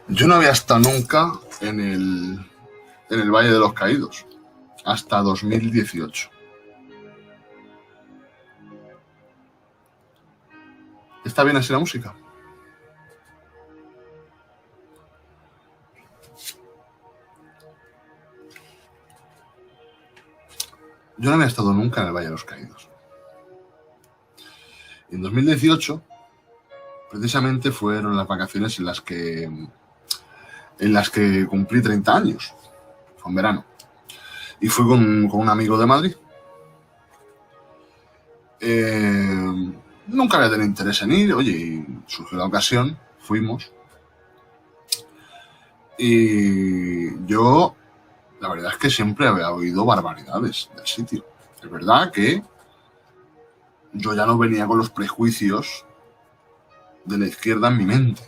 Yo no había estado nunca en el Valle de los Caídos, hasta 2018. ¿Está bien así la música? Yo no había estado nunca en el Valle de los Caídos. Y en 2018, precisamente fueron las vacaciones en las que cumplí 30 años. Fue en verano. Y fui con un amigo de Madrid. Nunca había tenido interés en ir, oye, y surgió la ocasión, fuimos. Y yo, la verdad es que siempre había oído barbaridades del sitio. Es verdad que yo ya no venía con los prejuicios de la izquierda en mi mente.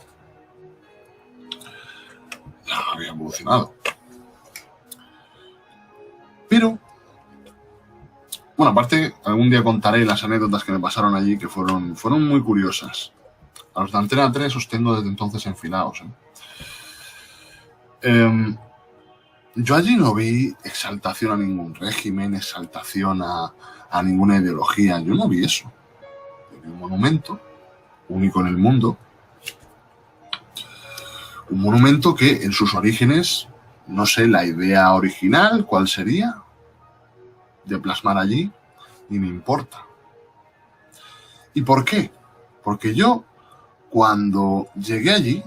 Ya había evolucionado. Pero, bueno, aparte, algún día contaré las anécdotas que me pasaron allí, que fueron muy curiosas. A los de Antena 3 os tengo desde entonces enfilados. Yo allí no vi exaltación a ningún régimen, exaltación a ninguna ideología. Yo no vi eso. Yo vi un monumento único en el mundo. Un monumento que en sus orígenes, no sé la idea original, cuál sería, de plasmar allí, ni me importa. ¿Y por qué? Porque yo, cuando llegué allí,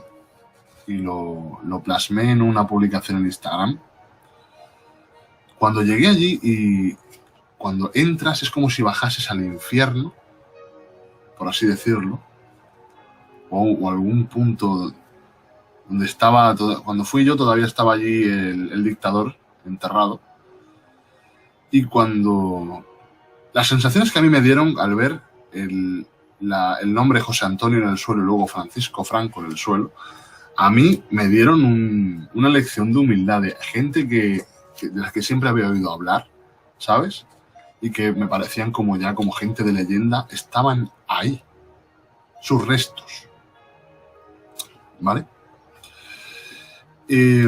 y lo plasmé en una publicación en Instagram, cuando llegué allí y cuando entras es como si bajases al infierno, por así decirlo, o algún punto donde estaba, cuando fui yo todavía estaba allí el dictador enterrado. Y cuando las sensaciones que a mí me dieron al ver el nombre José Antonio en el suelo y luego Francisco Franco en el suelo, a mí me dieron una lección de humildad de gente de las que siempre había oído hablar, ¿sabes? Y que me parecían como gente de leyenda, estaban ahí, sus restos, ¿vale? Y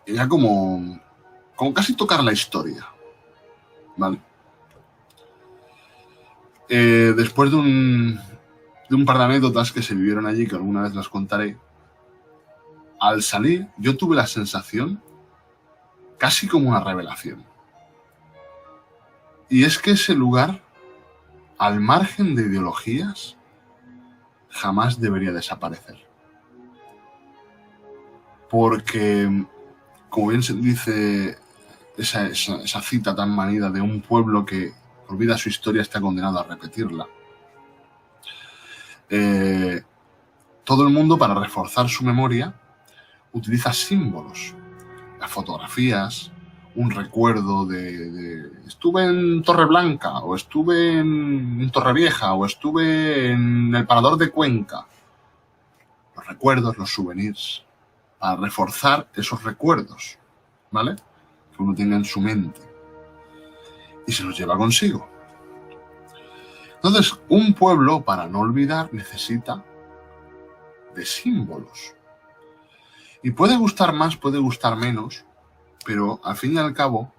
ya como casi tocar la historia, ¿vale? Después de un par de anécdotas que se vivieron allí, que alguna vez las contaré, al salir yo tuve la sensación casi como una revelación. Y es que ese lugar, al margen de ideologías, jamás debería desaparecer. Porque, como bien se dice esa cita tan manida de un pueblo que olvida su historia está condenado a repetirla. Todo el mundo, para reforzar su memoria, utiliza símbolos, las fotografías, un recuerdo de estuve en Torreblanca, o estuve en Torrevieja, o estuve en el Parador de Cuenca. Los recuerdos, los souvenirs, para reforzar esos recuerdos, ¿vale? Que uno tenga en su mente. Y se los lleva consigo. Entonces, un pueblo, para no olvidar, necesita de símbolos. Y puede gustar más, puede gustar menos, pero al fin y al cabo,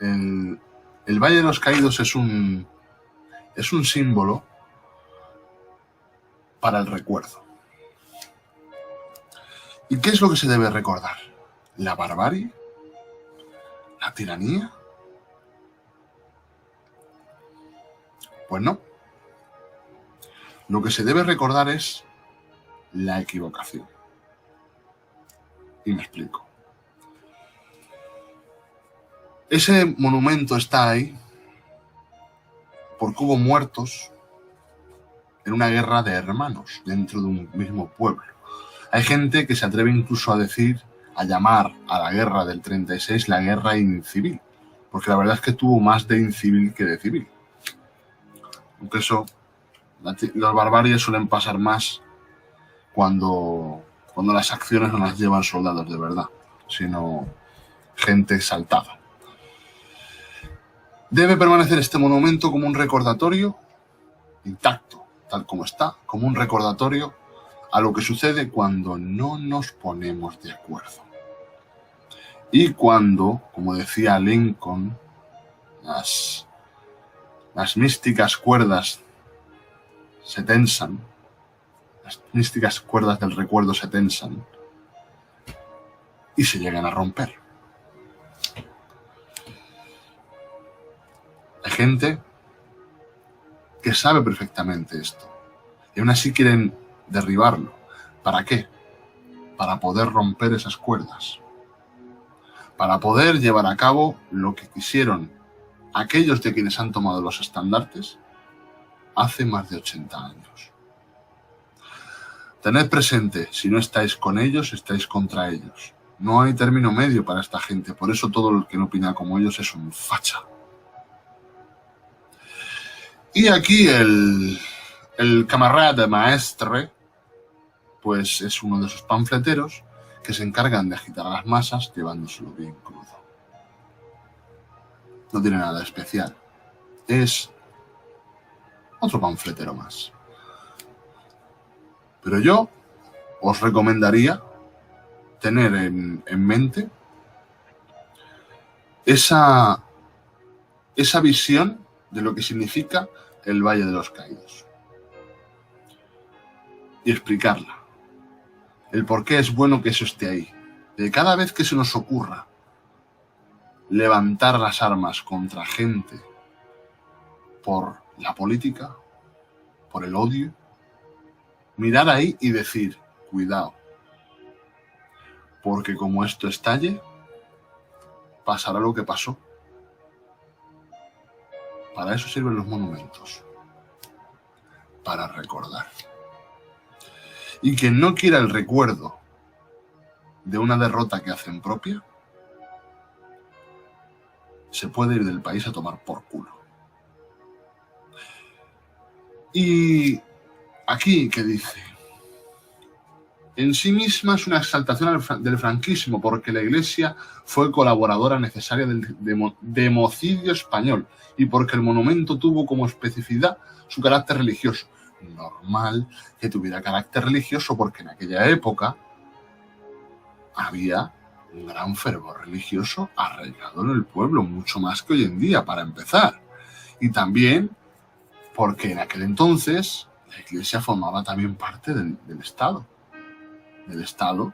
el Valle de los Caídos es un símbolo para el recuerdo. ¿Y qué es lo que se debe recordar? ¿La barbarie? ¿La tiranía? Pues no. Lo que se debe recordar es la equivocación. Y me explico. Ese monumento está ahí porque hubo muertos en una guerra de hermanos dentro de un mismo pueblo. Hay gente que se atreve incluso a llamar a la guerra del 36 la guerra incivil, porque la verdad es que tuvo más de incivil que de civil. Aunque eso, las barbaries suelen pasar más cuando las acciones no las llevan soldados de verdad, sino gente exaltada. Debe permanecer este monumento como un recordatorio intacto, tal como está, como un recordatorio a lo que sucede cuando no nos ponemos de acuerdo. Y cuando, como decía Lincoln, las místicas cuerdas se tensan, las místicas cuerdas del recuerdo se tensan y se llegan a romper. Hay gente que sabe perfectamente esto y aún así quieren derribarlo. ¿Para qué? Para poder romper esas cuerdas. Para poder llevar a cabo lo que quisieron aquellos de quienes han tomado los estandartes hace más de 80 años. Tened presente, si no estáis con ellos, estáis contra ellos. No hay término medio para esta gente, por eso todo el que no opina como ellos es un facha. Y aquí el camarada maestre, pues es uno de esos panfleteros que se encargan de agitar a las masas llevándoselo bien crudo. No tiene nada especial. Es otro panfletero más. Pero yo os recomendaría tener en mente esa visión de lo que significa el Valle de los Caídos. Y explicarla. El por qué es bueno que eso esté ahí. De cada vez que se nos ocurra levantar las armas contra gente por la política, por el odio, mirar ahí y decir, cuidado, porque como esto estalle, pasará lo que pasó. Para eso sirven los monumentos, para recordar. Y quien no quiera el recuerdo de una derrota que hacen propia, se puede ir del país a tomar por culo. Y aquí, ¿qué dice? En sí misma es una exaltación del franquismo, porque la Iglesia fue colaboradora necesaria del democidio español y porque el monumento tuvo como especificidad su carácter religioso. Normal que tuviera carácter religioso, porque en aquella época había un gran fervor religioso arraigado en el pueblo, mucho más que hoy en día, para empezar. Y también porque en aquel entonces la Iglesia formaba también parte del Estado. Del Estado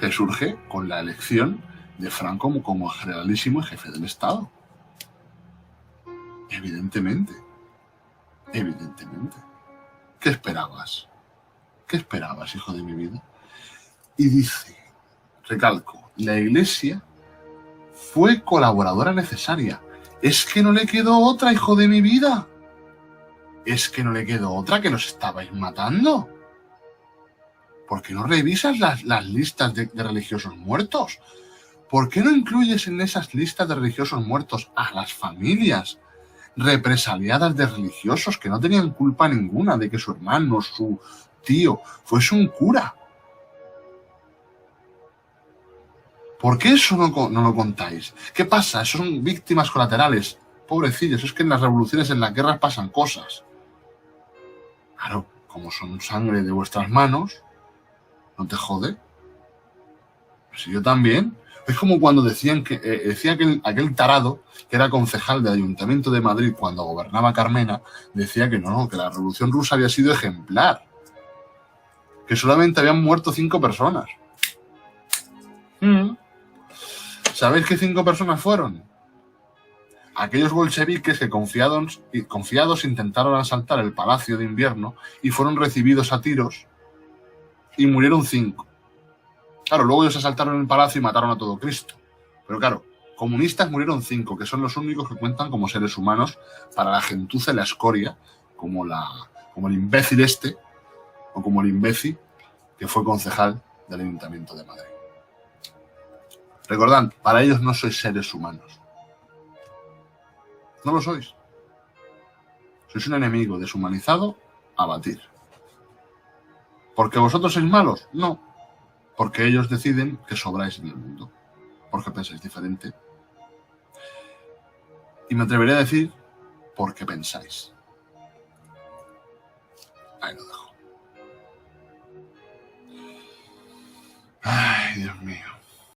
que surge con la elección de Franco como generalísimo y jefe del Estado. Evidentemente. ¿Qué esperabas? ¿Qué esperabas, hijo de mi vida? Y dice, recalco, la Iglesia fue colaboradora necesaria. Es que no le quedó otra, hijo de mi vida. Es que no le quedó otra, que los estabais matando. ¿Por qué no revisas las listas de religiosos muertos? ¿Por qué no incluyes en esas listas de religiosos muertos a las familias represaliadas de religiosos que no tenían culpa ninguna de que su hermano, su tío, fuese un cura? ¿Por qué eso no lo contáis? ¿Qué pasa? Eso son víctimas colaterales. Pobrecillos, es que en las revoluciones, en las guerras pasan cosas. Claro, como son sangre de vuestras manos, ¿no te jode? Pues yo también. Es como cuando decía aquel tarado que era concejal del Ayuntamiento de Madrid cuando gobernaba Carmena, decía que no, que la Revolución Rusa había sido ejemplar, que solamente habían muerto 5 personas. ¿Sabéis qué 5 personas fueron? Aquellos bolcheviques que confiados intentaron asaltar el Palacio de Invierno y fueron recibidos a tiros y murieron 5. Claro, luego ellos asaltaron el palacio y mataron a todo Cristo. Pero claro, comunistas murieron 5, que son los únicos que cuentan como seres humanos para la gentuza y la escoria, como el imbécil este, o como el imbécil que fue concejal del Ayuntamiento de Madrid. Recordad, para ellos no sois seres humanos. No lo sois. Sois un enemigo deshumanizado a batir. ¿Porque vosotros sois malos? No. Porque ellos deciden que sobráis en el mundo. Porque pensáis diferente. Y me atrevería a decir, porque pensáis. Ahí lo dejo. Dios mío.